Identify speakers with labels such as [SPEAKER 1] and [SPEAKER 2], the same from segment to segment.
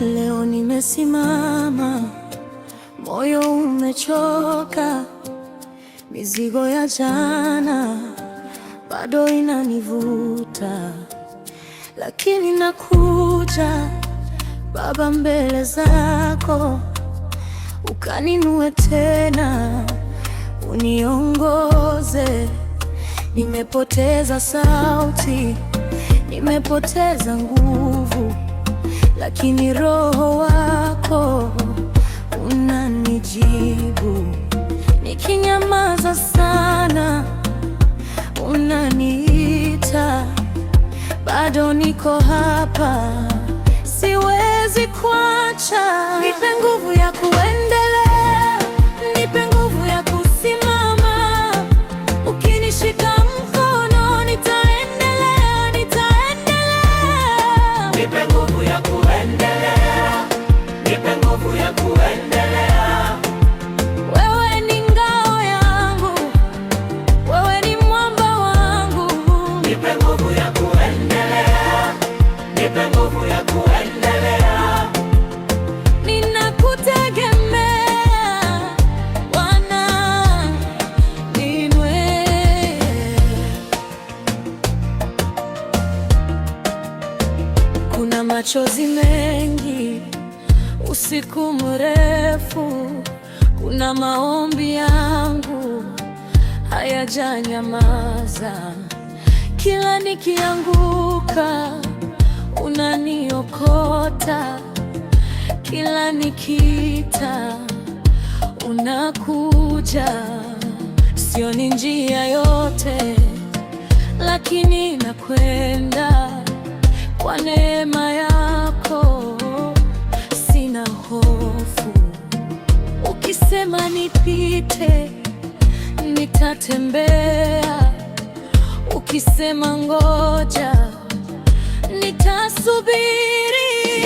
[SPEAKER 1] Leo nimesimama, moyo umechoka, mizigo ya jana bado inanivuta, lakini nakuja Baba mbele zako, ukaninue tena, uniongoze. Nimepoteza sauti, nimepoteza nguvu, lakini Roho wako unanijibu. Nikinyamaza sana, unaniita. Bado niko hapa, siwezi kuacha. Nipe nguvu ya kuendelea, nipe nguvu ya kusimama. Ukinishika mkono, nitaendelea, nitaendelea.
[SPEAKER 2] Nipe nguvu ya kuendelea, nipe nguvu ya kuendelea.
[SPEAKER 1] Wewe ni ngao yangu, wewe ni mwamba wangu.
[SPEAKER 2] Nipe nguvu ya kuendelea, nipe nguvu ya kuendelea.
[SPEAKER 1] Ninakutegemea Bwana, niinue. Kuna machozi mengi, usiku mrefu, kuna maombi yangu hayajanyamaza. Kila nikianguka unaniokota, kila nikiita unakuja. Sioni njia yote, lakini nakwenda kwa neema yako. Sina hofu, ukisema nipite, nitatembea. Ukisema ngoja, nitasubiri.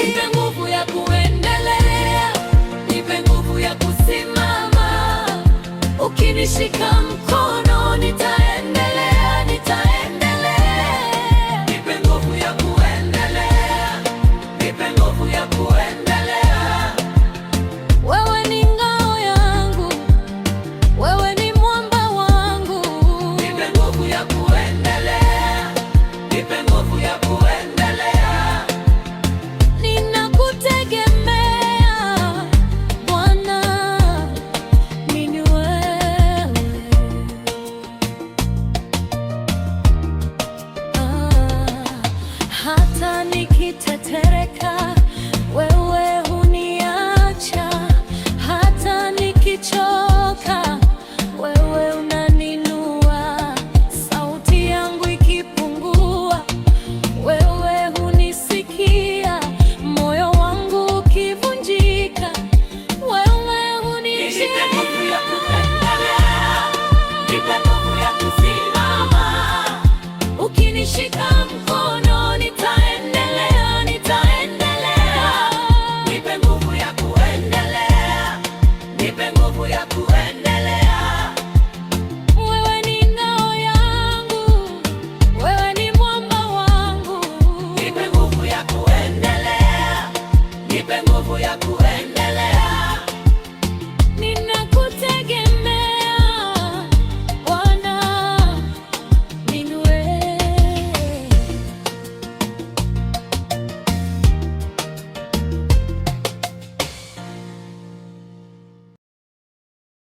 [SPEAKER 1] Nipe nguvu ya kuendelea, nipe nguvu ya kusimama. Ukinishika mkono, nitaendelea, nitaendelea.
[SPEAKER 2] Nipe nguvu ya kuendelea, nipe nguvu ya kuendelea.
[SPEAKER 1] Wewe ni ngao yangu, wewe ni mwamba wangu.
[SPEAKER 2] Nipe nguvu ya kuendelea, nipe nguvu ya kuendelea.
[SPEAKER 1] Ninakutegemea Bwana, ni wewe. Hata nikitetereka, wewe huniacha. Hata nikichoka, wewe unaninua. Sauti yangu ikipungua, wewe hunisikia. Moyo wangu ukivunjika, wewe hunijia.
[SPEAKER 2] Nipe nguvu ya kuendelea, nipe nguvu ya kusimama.
[SPEAKER 1] Ukinishika